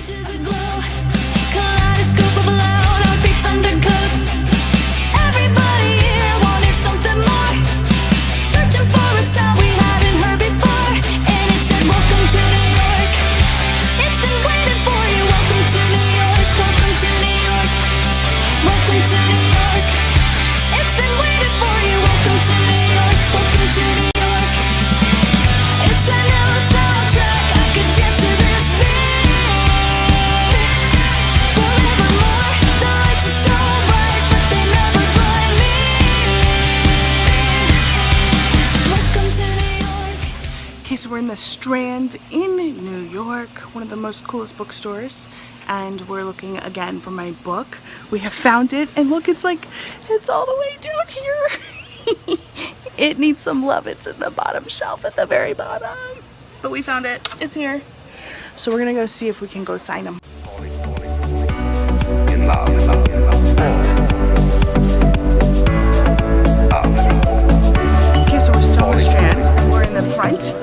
Images aglow, kaleidoscope of loud heartbeats undercoats. Everybody here wanted something more, searching for a sound we hadn't heard before. And it said, welcome to New York. It's been waiting for you. Welcome to New York. Welcome to New York. Welcome to New York. It's been waiting for you. Welcome to New York. Welcome to New York. It's a new soundtrack. I could dance to this beat forevermore. The lights are so bright, but they never blind me. Welcome to New York. Okay, so we're in the Strand in New York, one of the most coolest bookstores, and we're looking again for my book. We have found it, and look, it's all the way down here. It needs some love. It's in the bottom shelf at the very bottom. But we found it. It's here. So we're gonna go see if we can go sign them. Okay, so we're still in the Strand. We're in the front.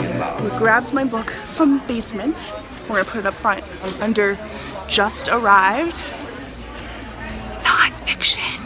We grabbed my book from the basement. We're gonna put it up front under just arrived. Nonfiction.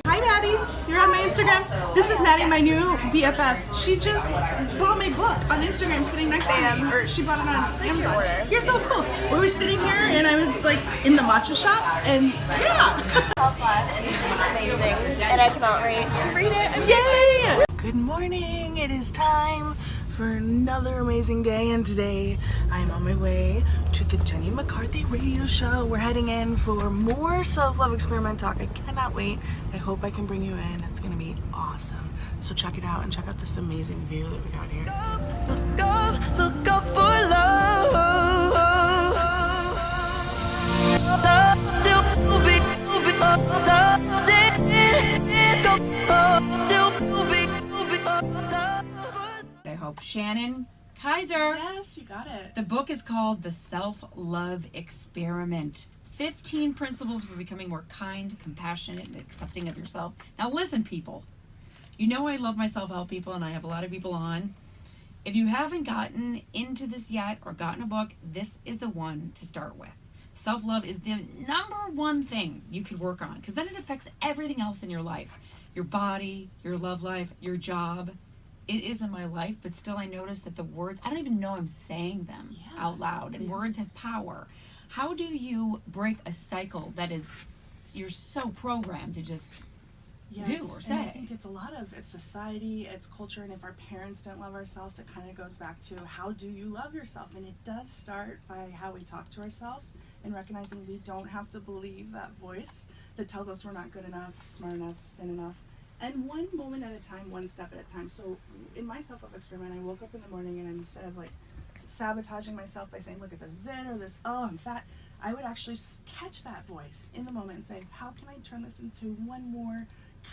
Hi Maddie, you're on my Instagram. This is Maddie, my new BFF. She just bought my book on Instagram sitting next to me, or she bought it on Amazon. You're so cool. We were sitting here and I was like in the matcha shop and yeah. Self-love, and this is amazing, and I cannot wait to read it. I'm so Yay! Good morning, it is time for another amazing day, and today I am on my way to the Jenny McCarthy radio show. We're heading in for more self-love experiment talk. I cannot wait. I hope I can bring you in. It's gonna be awesome. So check it out and check out this amazing view that we got here. Look up for love. I hope. Shannon, Kaiser. Yes, you got it. The book is called The Self-Love Experiment. 15 Principles for Becoming More Kind, Compassionate, and Accepting of Yourself. Now listen, people. You know I love my self-help people, and I have a lot of people on. If you haven't gotten into this yet or gotten a book, this is the one to start with. Self-love is the #1 thing you could work on, because then it affects everything else in your life. Your body, your love life, your job. It is in my life, but still I notice that the words, I don't even know I'm saying them out loud, and words have power. How do you break a cycle that is, you're so programmed to just do or say? And I think it's society, it's culture, and if our parents don't love ourselves, it kind of goes back to how do you love yourself? And it does start by how we talk to ourselves and recognizing we don't have to believe that voice that tells us we're not good enough, smart enough, thin enough. And one moment at a time, one step at a time. So in my self-love experiment, I woke up in the morning and instead of like sabotaging myself by saying, look at this zit or this, oh, I'm fat, I would actually catch that voice in the moment and say, how can I turn this into one more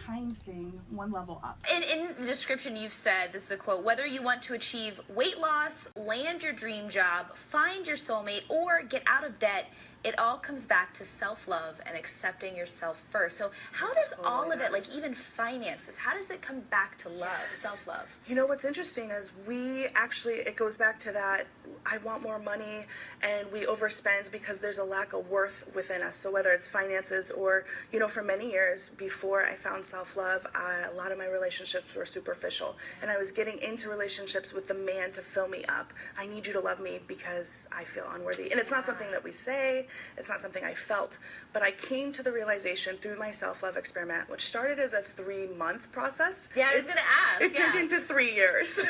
kind thing, one level up? In the description you've said, this is a quote, whether you want to achieve weight loss, land your dream job, find your soulmate, or get out of debt, it all comes back to self-love and accepting yourself first. So how does all of it, like even finances, how does it come back to love, self-love? You know, what's interesting is it goes back to that, I want more money, and we overspend because there's a lack of worth within us. So whether it's finances or, you know, for many years before I found self-love, a lot of my relationships were superficial. And I was getting into relationships with the man to fill me up. I need you to love me because I feel unworthy. And it's not something that we say, it's not something I felt, but I came to the realization through my self-love experiment, which started as a 3-month process. Yeah, I was going to ask. It turned into 3 years. Wow.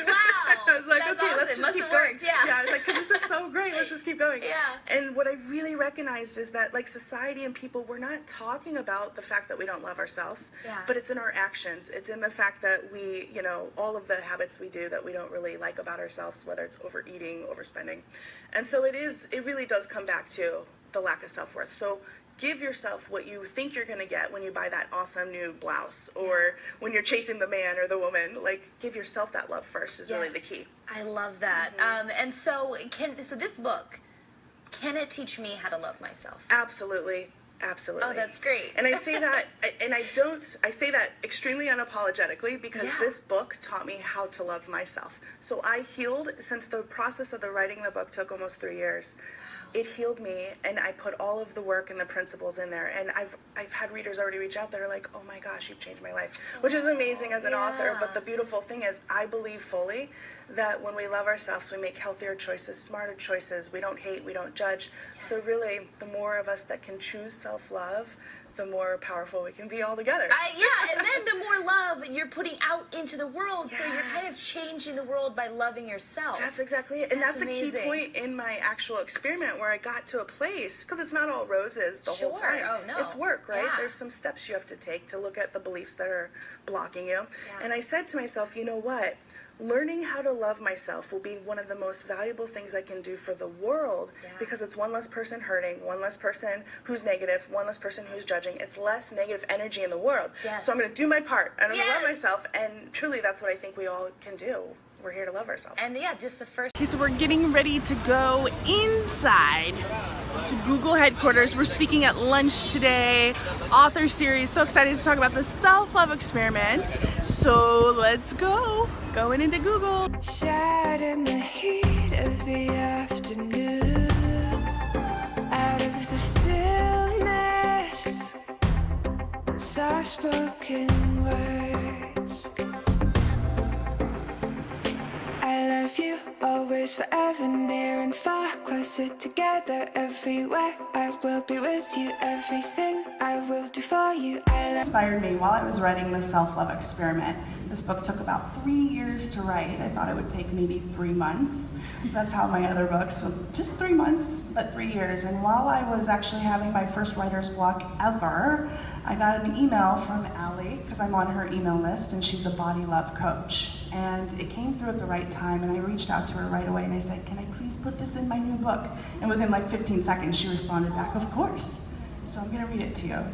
I was like, That's okay, awesome. let's just keep going. Worked, yeah. I was like, because this is so great, let's just keep going. Yeah. And what I really recognized is that, like, society and people, we're not talking about the fact that we don't love ourselves, but it's in our actions. It's in the fact that we, you know, all of the habits we do that we don't really like about ourselves, whether it's overeating, overspending. And so it really does come back to the lack of self-worth. So give yourself what you think you're going to get when you buy that awesome new blouse, or when you're chasing the man or the woman. Like, give yourself that love first is really the key. I love that. And so this book, can it teach me how to love myself? Absolutely. Absolutely. Oh, that's great. And I say that, I say that extremely unapologetically because this book taught me how to love myself. So I healed, since the process of the writing the book took almost 3 years. It healed me, and I put all of the work and the principles in there. And I've had readers already reach out that are like, oh my gosh, you've changed my life, which is amazing as an author. But the beautiful thing is, I believe fully that when we love ourselves, we make healthier choices, smarter choices. We don't hate, we don't judge. So really, the more of us that can choose self-love, the more powerful we can be all together. And then the more love you're putting out into the world, so you're kind of changing the world by loving yourself. That's exactly it. And that's amazing. a key point in my actual experiment where I got to a place, because it's not all roses the whole time. Oh, no. It's work, right? Yeah. There's some steps you have to take to look at the beliefs that are blocking you. And I said to myself, you know what? Learning how to love myself will be one of the most valuable things I can do for the world, because it's one less person hurting, one less person who's negative, one less person who's judging. It's less negative energy in the world. So I'm going to do my part, and I'm going to love myself, and truly that's what I think we all can do. We're here to love ourselves. And just the first. Okay, so we're getting ready to go inside to Google headquarters. We're speaking at lunch today, author series. So excited to talk about the self-love experiment. So let's go. Going into Google. Shared in the heat of the afternoon, out of the stillness, soft-spoken words. I love you, always, forever, near and far, closer together, everywhere. I will be with you, everything I will do for you. Inspired me while I was writing the self-love experiment. This book took about 3 years to write. I thought it would take maybe 3 months. That's how my other books, so just 3 months, but 3 years. And while I was actually having my first writer's block ever, I got an email from Allie, because I'm on her email list, and she's a body love coach. And it came through at the right time, and I reached out to her right away, and I said, can I please put this in my new book? And within like 15 seconds, she responded back, of course. So I'm gonna read it to you.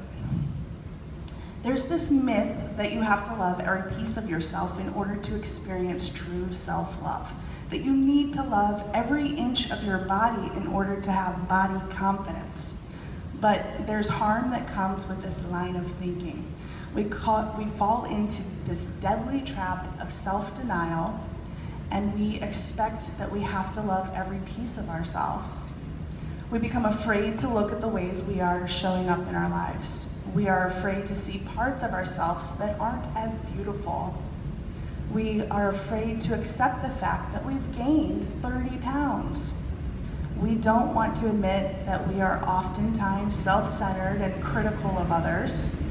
There's this myth that you have to love every piece of yourself in order to experience true self-love. That you need to love every inch of your body in order to have body confidence. But there's harm that comes with this line of thinking. We fall into this deadly trap of self-denial, and we expect that we have to love every piece of ourselves. We become afraid to look at the ways we are showing up in our lives. We are afraid to see parts of ourselves that aren't as beautiful. We are afraid to accept the fact that we've gained 30 pounds. We don't want to admit that we are oftentimes self-centered and critical of others.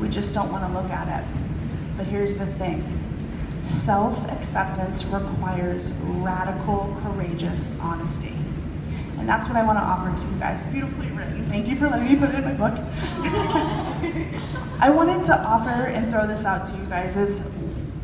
We just don't want to look at it. But here's the thing. Self-acceptance requires radical, courageous honesty. And that's what I want to offer to you guys. Beautifully written. Thank you for letting me put it in my book. I wanted to offer and throw this out to you guys is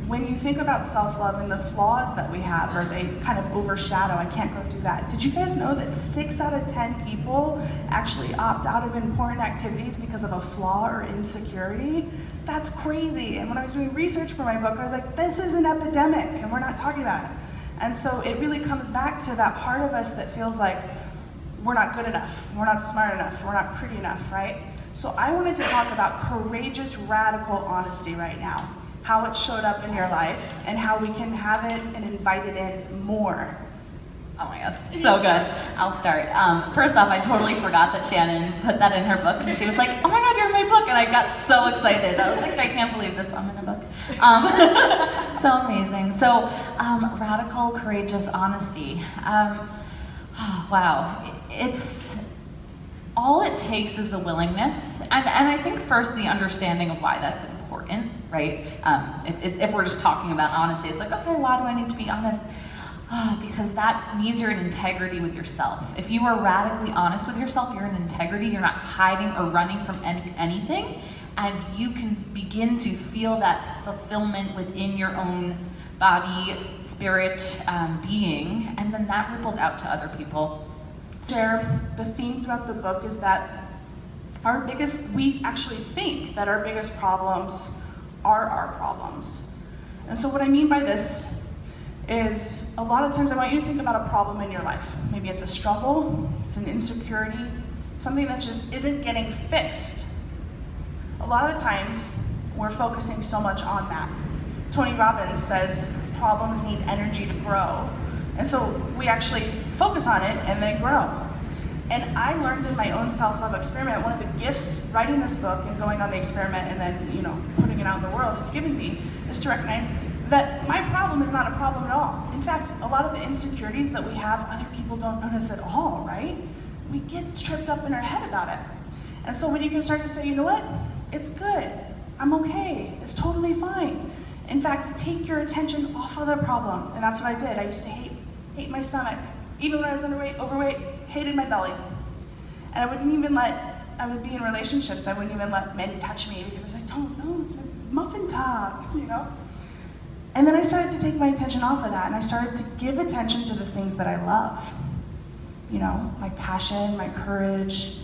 when you think about self-love and the flaws that we have, or they kind of overshadow, I can't go do that. Did you guys know that 6 out of 10 people actually opt out of important activities because of a flaw or insecurity? That's crazy. And when I was doing research for my book, I was like, this is an epidemic and we're not talking about it. And so it really comes back to that part of us that feels like we're not good enough, we're not smart enough, we're not pretty enough, right? So I wanted to talk about courageous, radical honesty right now. How it showed up in your life, and how we can have it and invite it in more. Oh my God, so good. I'll start. First off, I totally forgot that Shannon put that in her book, and she was like, oh my God, you're in my book, and I got so excited. I was like, I can't believe this, I'm in a book. So amazing. So, radical, courageous honesty. Wow, it's, all it takes is the willingness, and I think first the understanding of why that's important, right? If we're just talking about honesty, it's like, okay, why do I need to be honest? Because that means you're in integrity with yourself. If you are radically honest with yourself, you're in integrity, you're not hiding or running from anything, and you can begin to feel that fulfillment within your own body, spirit, being, and then that ripples out to other people. The theme throughout the book is that we actually think that our biggest problems are our problems. And so what I mean by this is a lot of times I want you to think about a problem in your life. Maybe it's a struggle, it's an insecurity, something that just isn't getting fixed. A lot of the times, we're focusing so much on that. Tony Robbins says problems need energy to grow. And so we actually focus on it and they grow. And I learned in my own self-love experiment, one of the gifts writing this book and going on the experiment and then, you know, putting it out in the world has given me is to recognize that my problem is not a problem at all. In fact, a lot of the insecurities that we have, other people don't notice at all, right? We get tripped up in our head about it. And so when you can start to say, you know what? It's good. I'm okay. It's totally fine. In fact, take your attention off of the problem. And that's what I did. I used to hate my stomach. Even when I was overweight, hated my belly. And I would be in relationships, I wouldn't even let men touch me because I was like, don't know, it's my muffin top, you know? And then I started to take my attention off of that and I started to give attention to the things that I love. You know, my passion, my courage,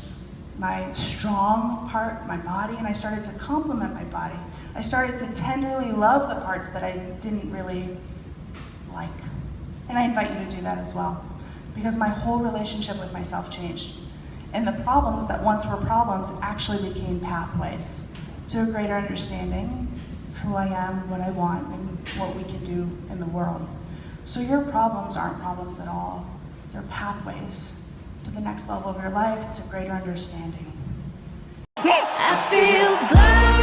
my strong part, my body, and I started to compliment my body. I started to tenderly love the parts that I didn't really like. And I invite you to do that as well, because my whole relationship with myself changed. And the problems that once were problems actually became pathways to a greater understanding of who I am, what I want, and what we can do in the world. So your problems aren't problems at all. They're pathways to the next level of your life, to greater understanding. I feel glad.